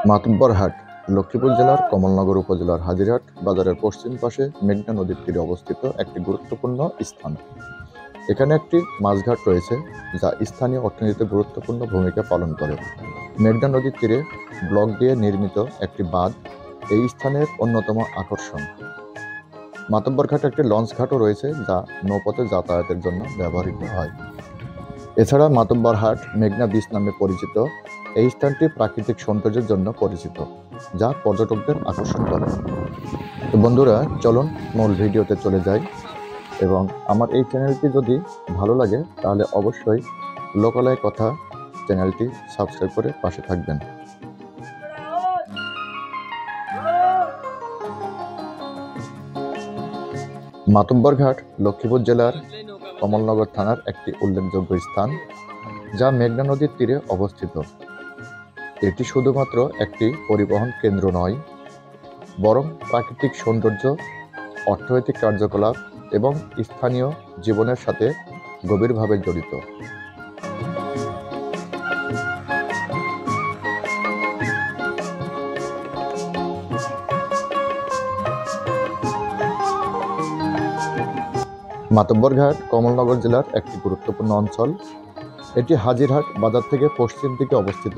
মাতব্বর হাট লক্ষ্মীপুর জেলার কমলনগর উপজেলার হাজিরহাট বাজারের পশ্চিম পাশে মেঘনা নদীর তীরে অবস্থিত একটি গুরুত্বপূর্ণ স্থান। এখানে একটি মাছঘাট রয়েছে যা স্থানীয় অর্থনীতিতে গুরুত্বপূর্ণ ভূমিকা পালন করে। মেঘনা নদীর তীরে ব্লক দিয়ে নির্মিত একটি বাঁধ এই স্থানের অন্যতম আকর্ষণ। মাতব্বর ঘাটে একটি লঞ্চ ঘাটও রয়েছে যা নৌপথে যাতায়াতের জন্য ব্যবহৃত হয়। এছাড়া মাতব্বর হাট মেঘনা বিচ নামে পরিচিত। এই স্থানটি প্রাকৃতিক সৌন্দর্যের জন্য পরিচিত, যা পর্যটকদের আকর্ষণ করে। তো বন্ধুরা, চলুন মূল ভিডিওতে চলে যাই। এবং আমার এই চ্যানেলটি যদি ভালো লাগে তাহলে অবশ্যই লোকালয় কথা চ্যানেলটি সাবস্ক্রাইব করে পাশে থাকবেন। মাতব্বর ঘাট লক্ষ্মীপুর জেলার কমলনগর থানার একটি উল্লেখযোগ্য স্থান, যা মেঘনা নদীর তীরে অবস্থিত। এটি শুধুমাত্র একটি পরিবহন কেন্দ্র নয়, বরং প্রাকৃতিক সৌন্দর্য, অর্থনৈতিক কার্যকলাপ এবং স্থানীয় জীবনের সাথে গভীরভাবে জড়িত। মাতব্বর ঘাট কমলনগর জেলার একটি গুরুত্বপূর্ণ অঞ্চল। এটি হাজিরহাট বাজার থেকে পশ্চিম দিকে অবস্থিত।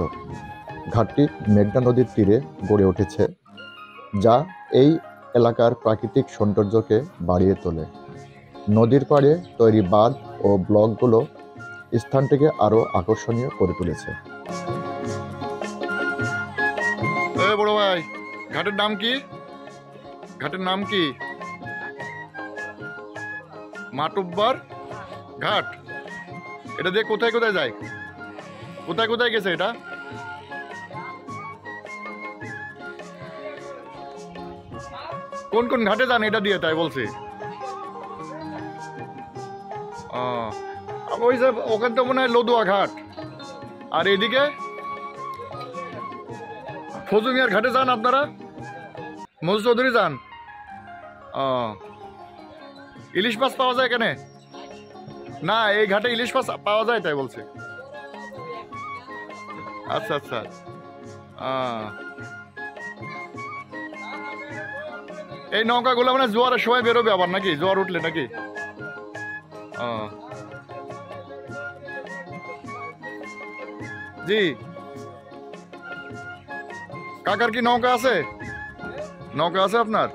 ঘাটটি মেঘনা নদীর তীরে গড়ে উঠেছে, যা এই এলাকার প্রাকৃতিক সৌন্দর্যকে বাড়িয়ে তোলে। নদীর পাড়ে তৈরি বাঁধ ও ব্লকগুলো স্থানটিকে আরও আকর্ষণীয় করে তুলেছে। বড় ভাই, ঘাটের নাম কি? ঘাটের নাম কি? মাতব্বর ঘাট। এটা দিয়ে কোথায় কোথায় যায়? কোথায় কোথায় গেছে এটা? কোন কোন ঘাটে যান এটা দিয়ে? তাই বলছি। ওই যে ওখান তো মনে হয় লদুয়া ঘাট, আর এদিকে ফজুমিয়ার ঘাটে যান আপনারা? মজু চৌধুরী যান? ইলিশ মাছ পাওয়া যায় এখানে? না, এই ঘাটে ইলিশ মাছ পাওয়া যায় তাই বলছে। আচ্ছা আচ্ছা। এই নৌকাগুলো মানে জোয়ারের সময় বেরোবে আবার নাকি? জোয়ার উঠলে নাকি? জি কাকার কি নৌকা আছে? নৌকা আছে আপনার?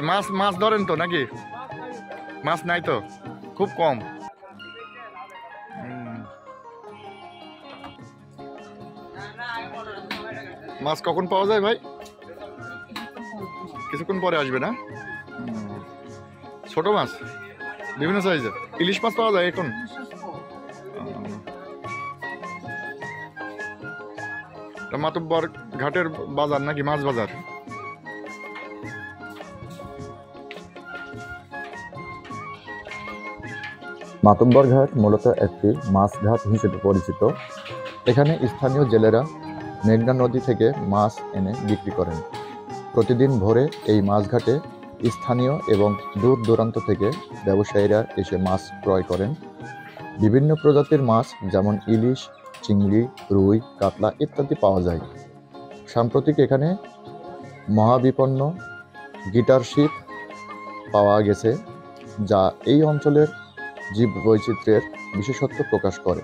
মাছ মাছ ধরেন তো নাকি? মাছ নাই তো, খুব কম। মাছ কখন পাওয়া যায় ভাই? কিছুক্ষণ পরে আসবে না? ছোট মাছ বিভিন্ন সাইজের ইলিশ মাছ পাওয়া যায় এখন? মাতব্বর ঘাটের বাজার নাকি মাছ বাজার? মাতব্বর ঘাট মূলত একটি মাছ ঘাট হিসেবে পরিচিত। এখানে স্থানীয় জেলেরা মেঘনা নদী থেকে মাছ এনে বিক্রি করেন। প্রতিদিন ভোরে এই মাছ ঘাটে স্থানীয় এবং দূর দূরান্ত থেকে ব্যবসায়ীরা এসে মাছ ক্রয় করেন। বিভিন্ন প্রজাতির মাছ যেমন ইলিশ, চিংড়ি, রুই, কাতলা ইত্যাদি পাওয়া যায়। সাম্প্রতিক এখানে মহাবিপন্ন গিটার শিপ পাওয়া গেছে, যা এই অঞ্চলের জীববৈচিত্র্যের বিশেষত্ব প্রকাশ করে।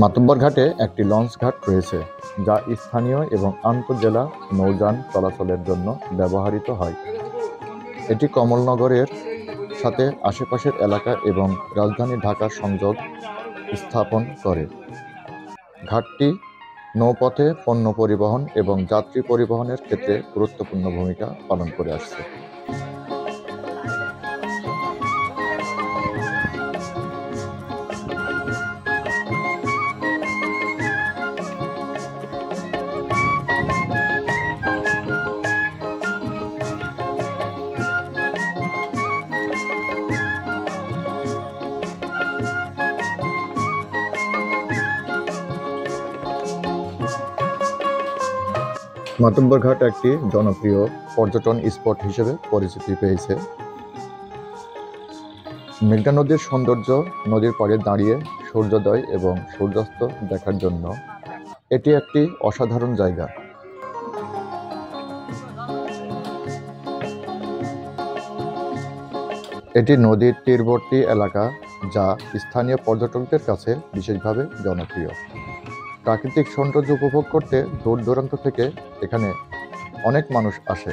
মাতব্বর ঘাটে একটি লঞ্চ ঘাট রয়েছে, যা স্থানীয় এবং আন্তঃজেলা নৌযান চলাচলের জন্য ব্যবহৃত হয়। এটি কমলনগরের সাথে আশেপাশের এলাকা এবং রাজধানী ঢাকার সংযোগ স্থাপন করে। ঘাটটি নৌপথে পণ্য পরিবহন এবং যাত্রী পরিবহনের ক্ষেত্রে গুরুত্বপূর্ণ ভূমিকা পালন করে আসছে। মাতব্বর ঘাট একটি জনপ্রিয় পর্যটন স্পট হিসেবে পরিচিতি পেয়েছে। মেঘনা নদীর সৌন্দর্য, নদীর পাড়ে দাঁড়িয়ে সূর্যোদয় এবং সূর্যাস্ত দেখার জন্য এটি একটি অসাধারণ জায়গা। এটি নদীর তীরবর্তী এলাকা, যা স্থানীয় পর্যটকদের কাছে বিশেষভাবে জনপ্রিয়। প্রাকৃতিক সৌন্দর্য উপভোগ করতে দূর দূরান্ত থেকে এখানে অনেক মানুষ আসে।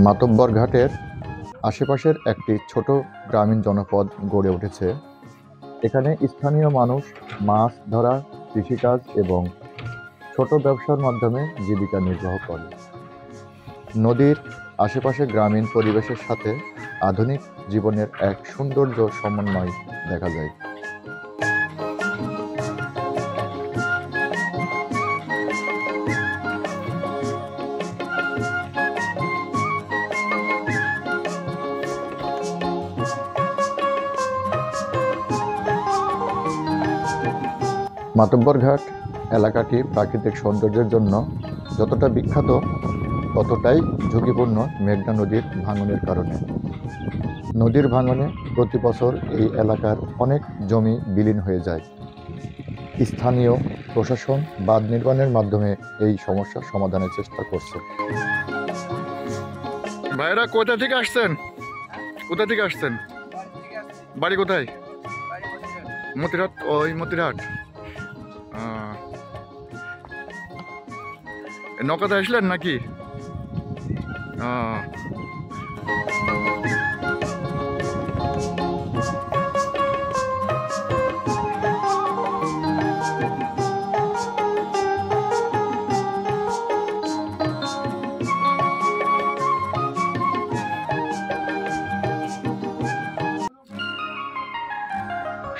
মাতব্বর ঘাটের আশেপাশের একটি ছোট গ্রামীণ জনপদ গড়ে উঠেছে। এখানে স্থানীয় মানুষ মাছ ধরা, কৃষিকাজ এবং ছোট ব্যবসার মাধ্যমে জীবিকা নির্বাহ করে। নদীর আশেপাশে গ্রামীণ পরিবেশের সাথে আধুনিক জীবনের এক সৌন্দর্য সমন্বয় দেখা যায়। মাতব্বর ঘাট এলাকাটি প্রাকৃতিক সৌন্দর্যের জন্য যতটা বিখ্যাত, ততটাই ঝুঁকিপূর্ণ মেঘনা নদীর ভাঙনের কারণে। নদীর ভাঙনে প্রতি বছর এই এলাকার অনেক জমি বিলীন হয়ে যায়। স্থানীয় প্রশাসন বাঁধ নির্মাণের মাধ্যমে এই সমস্যার সমাধানের চেষ্টা করছে। ভাইরা কোথা থেকে আসছেন? কোথা থেকে আসছেন? বাড়ি কোথায়? মতিরহাট। ওই মতিরহাট। নৌকাতে আসলেন নাকি?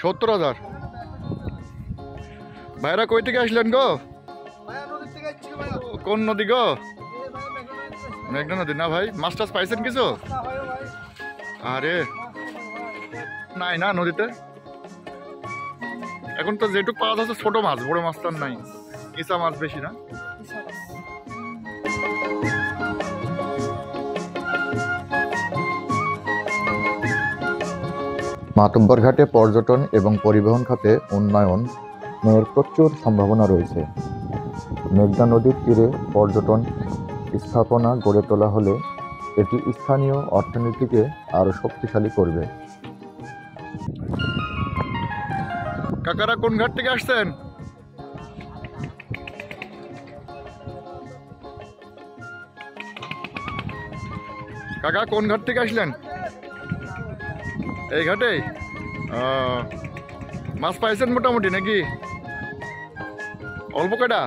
সত্তর হাজার। ভাইরা কই থেকে আসলেন গো? কোন নদী গো? মেঘনা নদী না ভাই? মাছ টাছ পাইছেন কিছু? আরে নাই না নদীতে এখন তো যেটুক পাওয়া যাচ্ছে ছোট মাছ, বড় মাছ তো নাই। ইসা মাছ বেশি না? মাতব্বর ঘাটে পর্যটন এবং পরিবহন খাতে উন্নয়নের প্রচুর সম্ভাবনা রয়েছে। মেঘনা নদীর তীরে পর্যটন স্থাপনা গড়ে তোলা হলে এটি স্থানীয় অর্থনীতিকে আরো শক্তিশালী করবে। কাকারা কোন ঘাট থেকে আসছেন? কাকা কোন ঘাট থেকে আসলেন? এই ঘাটে মাছ পাইছেন মোটামুটি নাকি? অল্প কটা?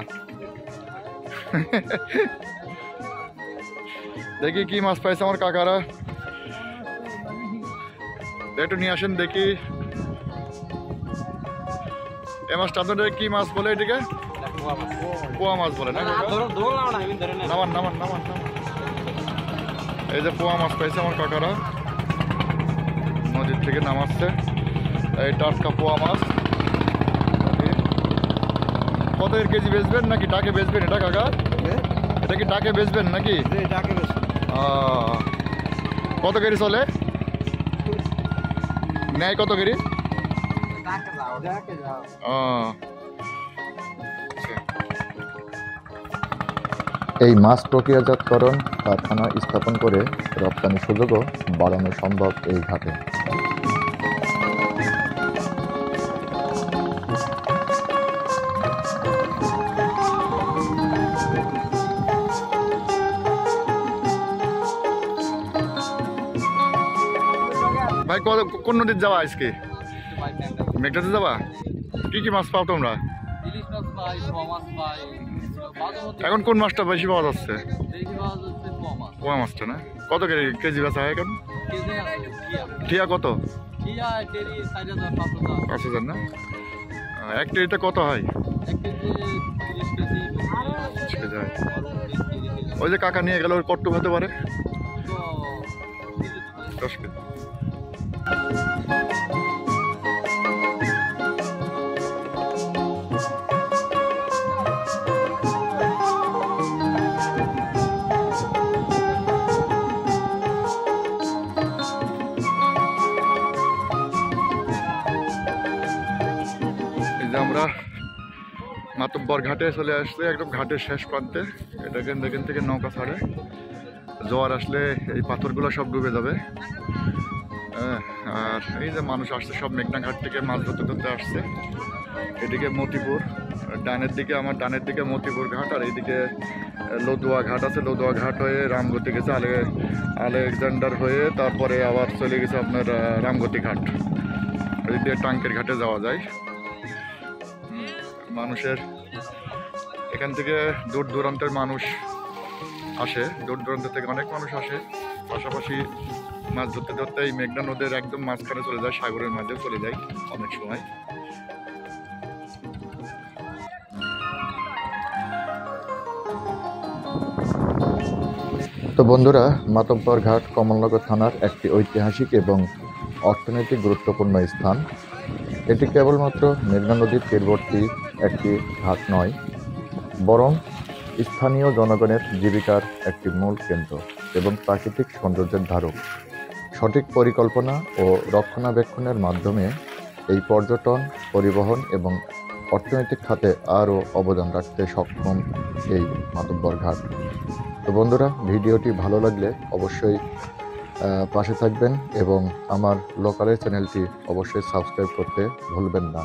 দেখি কি মাছ পাইছে আমার কাকারা, একটু নিয়ে আসেন দেখি। এই মাছটা আপনাদের কি মাছ বলে? এটিকে পোয়া মাছ বলে না? নামান নামান নামান নামান। এই যে পোয়া মাছ পাইছে আমার কাকারা, নদীর থেকে নামাচ্ছে। এই টাটকা পোয়া মাছ। কত এর কেজি বেচবেন নাকি টাকে বেচবেন এটা কাকা? এটা কি টাকে বেচবেন নাকি? কত কেজি চলে? নেয় কত কেজি? এই মাছ প্রক্রিয়াজাতকরণ কারখানা স্থাপন করে রপ্তানি সুযোগও বাড়ানো সম্ভব এই ঘাটে। ভাই কোন নদীর যাওয়া আজকে? মেঘনাতে যাবা? কি কি মাছ পাও তোমরা? এখন কোন মাছটা বেশি পাওয়া যাচ্ছে? পোয়া মাছটা না? কত কেজি বেচা হয় এখন? টিয়া কত? 5,000 না? এক কেজিতে কত হয়? যায়। ওই যে কাকা নিয়ে গেল ওই কট্টু হতে পারে 10 কেজি। আমরা মাতব্বর ঘাটে চলে আসছে, একদম ঘাটের শেষ প্রান্তে। এটা এখান থেকে নৌকা ছাড়ে, জোয়ার আসলে এই পাথরগুলো সব ডুবে যাবে। আর এই যে মানুষ আসছে সব মেঘনা ঘাট থেকে মাছ ধরতে ধরতে আসছে। এদিকে মতিপুর, ডানের দিকে আমার ডানের দিকে মতিপুর ঘাট, আর এইদিকে লদুয়া ঘাট আছে। লদুয়া ঘাট হয়ে রামগতি গেছে, আলেকজান্ডার হয়ে তারপরে আবার চলে গেছে আপনার রামগতি ঘাট। এই দিয়ে টাঙ্কের ঘাটে যাওয়া যায়। মানুষের এখান থেকে দূর দূরান্তের মানুষ আসে, দূর দূরান্ত থেকে অনেক মানুষ আসে। পাশাপাশি মাছ ধরতে ধরতে এই মেঘনা নদের একদম মাঝখানে চলে যায়, সাগরের মাঝেও চলে যায় অনেক সময়। তো বন্ধুরা, মাতব্বর ঘাট কমলনগর থানার একটি ঐতিহাসিক এবং অর্থনৈতিক গুরুত্বপূর্ণ স্থান। এটি কেবলমাত্র মেঘনা নদীর তীরবর্তী একটি ঘাট নয়, বরং স্থানীয় জনগণের জীবিকার একটি মূল কেন্দ্র এবং প্রাকৃতিক সৌন্দর্যের ধারক। সঠিক পরিকল্পনা ও রক্ষণাবেক্ষণের মাধ্যমে এই পর্যটন, পরিবহন এবং অর্থনৈতিক খাতে আরও অবদান রাখতে সক্ষম এই মাতব্বর ঘাট। তো বন্ধুরা, ভিডিওটি ভালো লাগলে অবশ্যই পাশে থাকবেন এবং আমার লোকালের চ্যানেলটি অবশ্যই সাবস্ক্রাইব করতে ভুলবেন না।